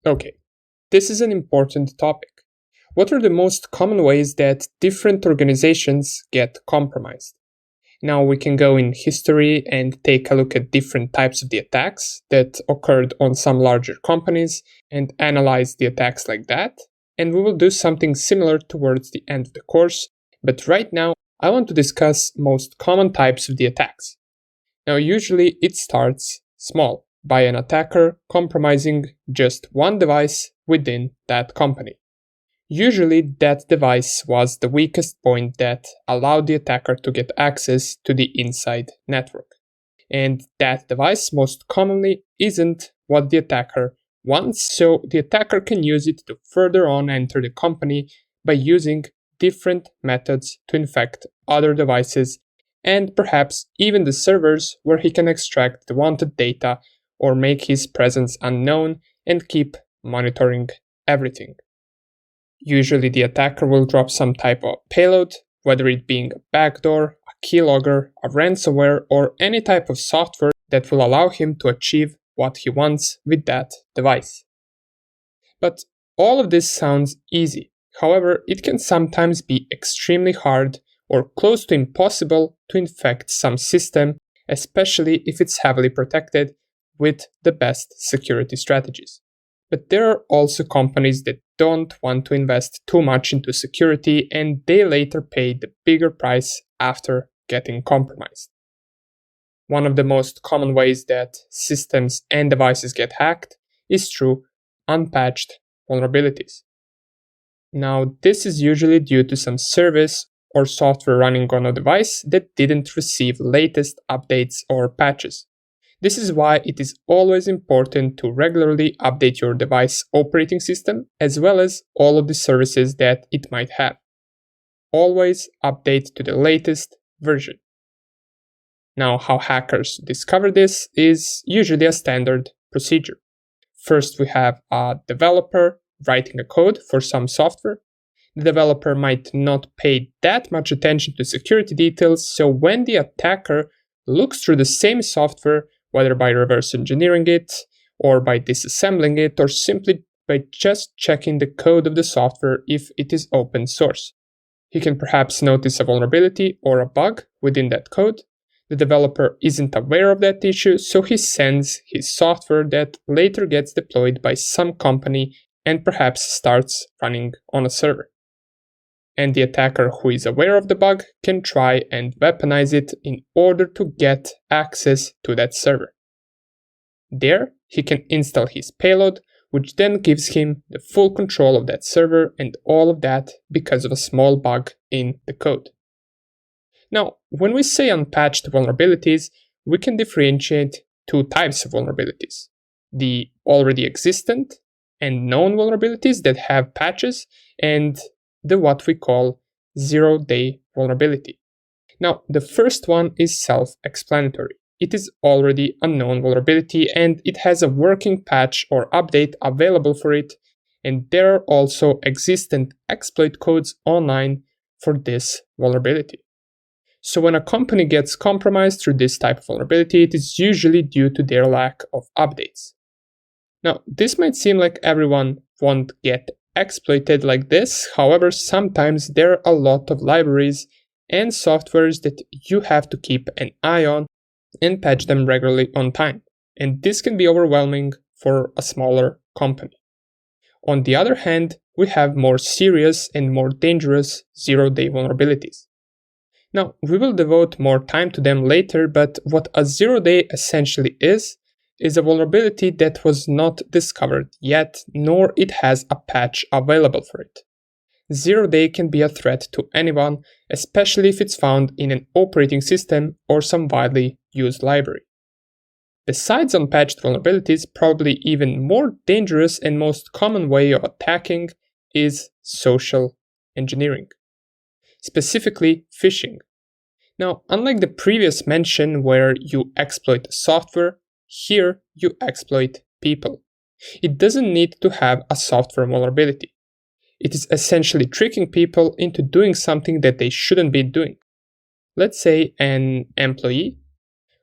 Okay, this is an important topic. What are the most common ways that different organizations get compromised? Now we can go in history and take a look at different types of the attacks that occurred on some larger companies and analyze the attacks like that. And we will do something similar towards the end of the course. But right now, I want to discuss most common types of the attacks. Now, usually it starts small by an attacker compromising just one device within that company. Usually, that device was the weakest point that allowed the attacker to get access to the inside network. And that device most commonly isn't what the attacker wants, so the attacker can use it to further on enter the company by using different methods to infect other devices and perhaps even the servers where he can extract the wanted data or make his presence unknown and keep monitoring everything. Usually the attacker will drop some type of payload, whether it being a backdoor, a keylogger, a ransomware, or any type of software that will allow him to achieve what he wants with that device. But all of this sounds easy. However, it can sometimes be extremely hard or close to impossible to infect some system, especially if it's heavily protected with the best security strategies. But there are also companies that don't want to invest too much into security and they later pay the bigger price after getting compromised. One of the most common ways that systems and devices get hacked is through unpatched vulnerabilities. Now, this is usually due to some service or software running on a device that didn't receive latest updates or patches. This is why it is always important to regularly update your device operating system as well as all of the services that it might have. Always update to the latest version. Now, how hackers discover this is usually a standard procedure. First, we have a developer writing a code for some software. The developer might not pay that much attention to security details, so when the attacker looks through the same software, whether by reverse engineering it, or by disassembling it, or simply by just checking the code of the software if it is open source. He can perhaps notice a vulnerability or a bug within that code. The developer isn't aware of that issue, so he sends his software that later gets deployed by some company and perhaps starts running on a server. And the attacker who is aware of the bug can try and weaponize it in order to get access to that server. There, he can install his payload, which then gives him the full control of that server, and all of that because of a small bug in the code. Now, when we say unpatched vulnerabilities, we can differentiate two types of vulnerabilities. The already existent and known vulnerabilities that have patches, and the what we call zero-day vulnerability. Now, the first one is self-explanatory. It is already a known vulnerability and it has a working patch or update available for it, and there are also existent exploit codes online for this vulnerability. So when a company gets compromised through this type of vulnerability, it is usually due to their lack of updates. Now, this might seem like everyone won't get exploited like this. However, sometimes there are a lot of libraries and softwares that you have to keep an eye on and patch them regularly on time. And this can be overwhelming for a smaller company. On the other hand, we have more serious and more dangerous zero-day vulnerabilities. Now, we will devote more time to them later, but what a zero-day essentially is a vulnerability that was not discovered yet, nor it has a patch available for it. Zero-day can be a threat to anyone, especially if it's found in an operating system or some widely used library. Besides unpatched vulnerabilities, probably even more dangerous and most common way of attacking is social engineering, specifically phishing. Now, unlike the previous mention where you exploit software, here you exploit people. It doesn't need to have a software vulnerability. It is essentially tricking people into doing something that they shouldn't be doing. Let's say an employee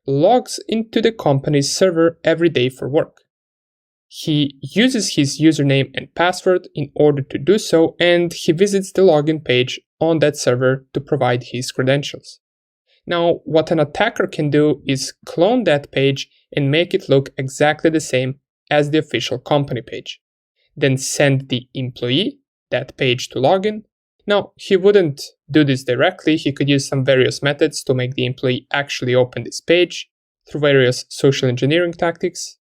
logs into the company's server every day for work. He uses his username and password in order to do so, and he visits the login page on that server to provide his credentials. Now, what an attacker can do is clone that page and make it look exactly the same as the official company page. Then send the employee that page to login. Now, he wouldn't do this directly. He could use some various methods to make the employee actually open this page through various social engineering tactics.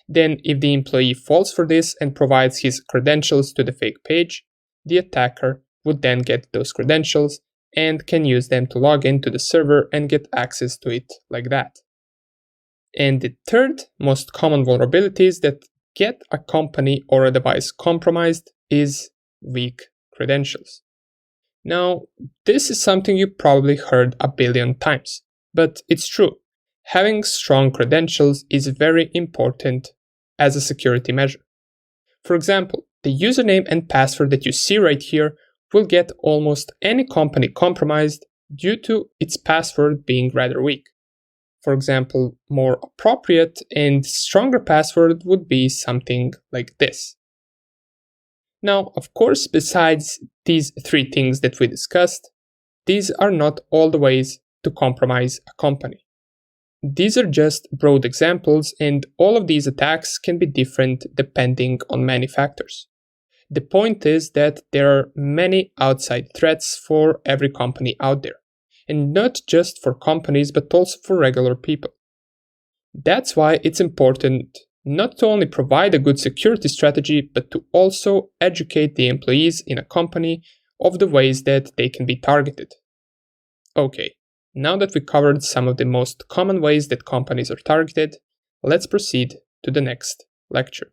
Then, if the employee falls for this and provides his credentials to the fake page, the attacker would then get those credentials and can use them to log into the server and get access to it like that. And the third most common vulnerabilities that get a company or a device compromised is weak credentials. Now, this is something you probably heard a billion times, but it's true. Having strong credentials is very important as a security measure. For example, the username and password that you see right here will get almost any company compromised due to its password being rather weak. For example, more appropriate and stronger password would be something like this. Now, of course, besides these three things that we discussed, these are not all the ways to compromise a company. These are just broad examples, and all of these attacks can be different depending on many factors. The point is that there are many outside threats for every company out there, and not just for companies but also for regular people. That's why it's important not to only provide a good security strategy, but to also educate the employees in a company of the ways that they can be targeted. Okay, now that we covered some of the most common ways that companies are targeted, let's proceed to the next lecture.